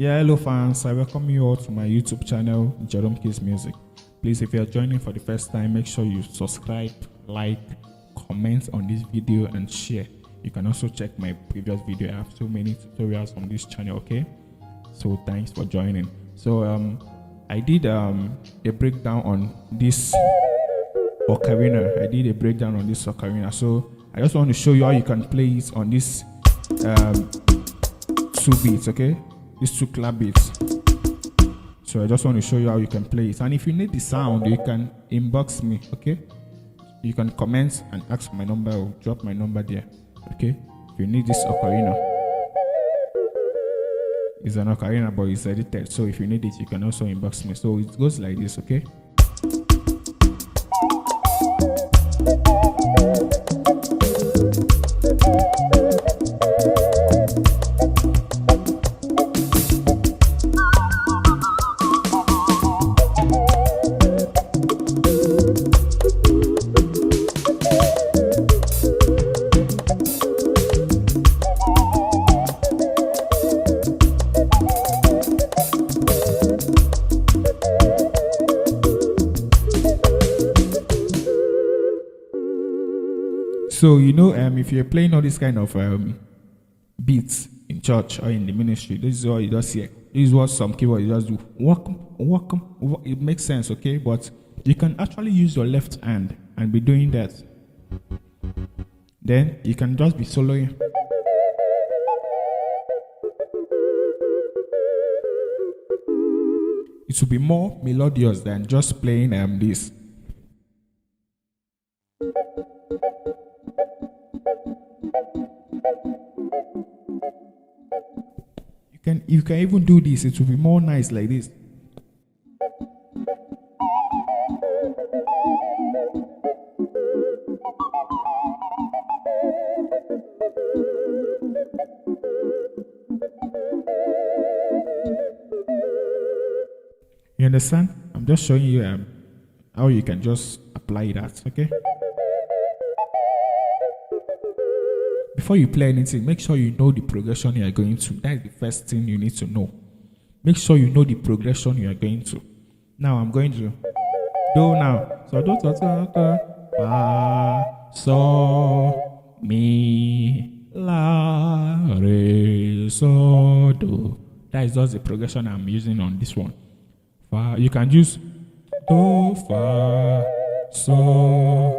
Yeah, hello fans. I welcome you all to my YouTube channel, Jerome Kids Music. Please, if you are joining for the first time, make sure you subscribe, like, comment on this video, and share. You can also check my previous video. I have so many tutorials on this channel. Okay, so thanks for joining. So I did a breakdown on this Ocarina. So I just want to show you how you can play it on this 2 beats. Okay, these 2 clap beats. So I just want to show you how you can play it. And if you need the sound, you can inbox me. Okay, you can comment and ask my number or drop my number there. Okay, if you need this Ocarina, it's an Ocarina but it's edited, so if you need it you can also inbox me. So it goes like this. Okay, so if you're playing all this kind of beats in church or in the ministry, this is all you just hear. This is what some keyboards just do. Walk. It makes sense, okay? But you can actually use your left hand and be doing that. Then you can just be soloing. It will be more melodious than just playing this. You can even do this. It will be more nice like this. You understand? I'm just showing you how you can just apply that. Okay. Before you play anything, make sure you know the progression you are going to. That's the first thing you need to know. Make sure you know the progression you are going to. Now I'm going to do now. So do fa so mi la re so do. That is just the progression I'm using on this one. Fa, you can use do fa so.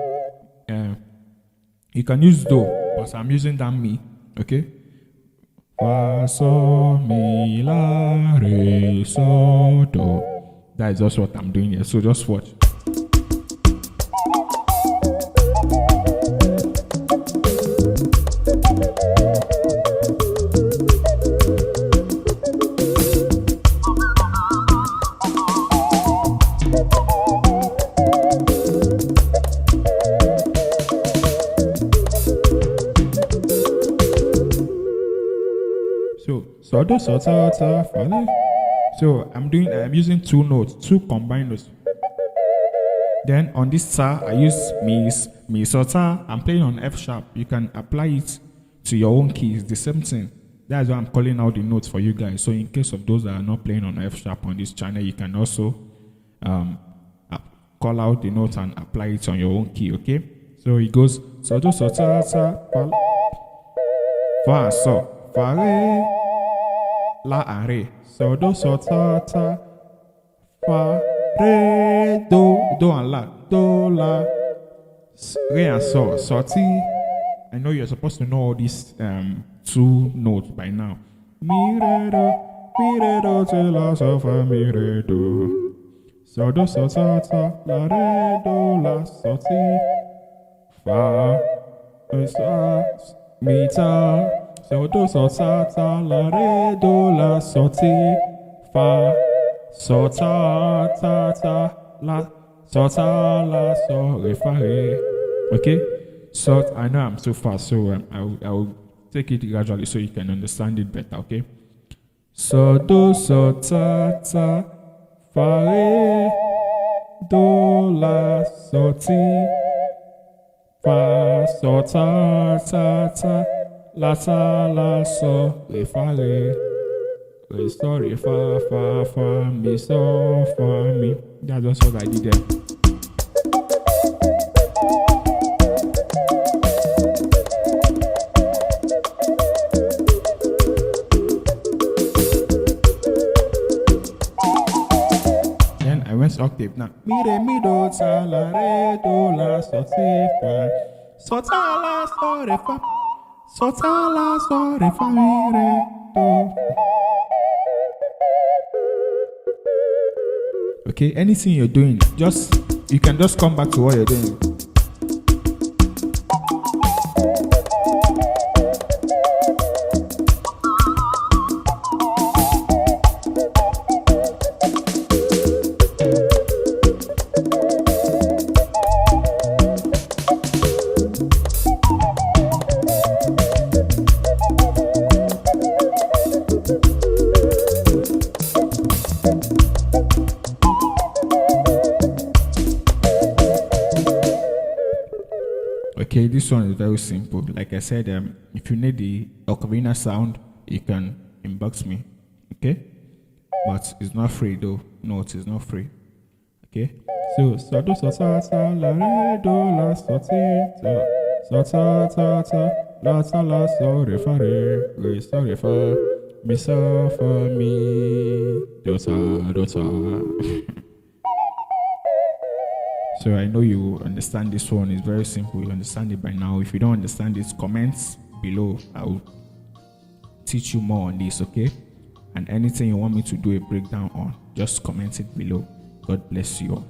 You can use do, but I'm using that mi. Okay. Fa so mi la re so do. That is just what I'm doing here. So just watch. So I'm using 2 notes, 2 combined notes. Then on this sa, I use mi so ta. I'm playing on F sharp. You can apply it to your own keys. The same thing. That's why I'm calling out the notes for you guys. So in case of those that are not playing on F sharp on this channel, you can also call out the notes and apply it on your own key. Okay. So it goes so do so ta ta fa so fa re la and re. So do so ta ta fa re do and la do la re and so ti. I know you're supposed to know all these 2 notes by now. Mi re do te la so fa mi re do. So do so ta ta la re do la so ti fa sa mi ta. So do so ta ta la re do la so ti fa so ta ta ta la so ta la so re fa re. Okay, so I know I'm too fast, so I will take it gradually so you can understand it better. Okay, so do so ta ta fa re do la so ti fa so ta ta ta la ta la so re fa re re, so, re, fa, mi, so, fa, mi. That's just what I did there. Then I went octave now. Mi, re, mi, do, sa, la, re, do, la, so, si, fa. So, ta, la, so, re, fa. So, ta, la, so, re, fa, mi, re, do. Okay, anything you're doing, you can just come back to what you're doing. Okay, this one is very simple. Like I said, if you need the Ocarina sound, you can inbox me. Okay, but it's not free though. No, it is not free. Okay, so do so la re do la so la so re fa re so re fa mi so fa mi do sa. So I know you understand this one. It's very simple. You understand it by now. If you don't understand it, comments below. I'll teach you more on this, okay? And anything you want me to do a breakdown on, just comment it below. God bless you all.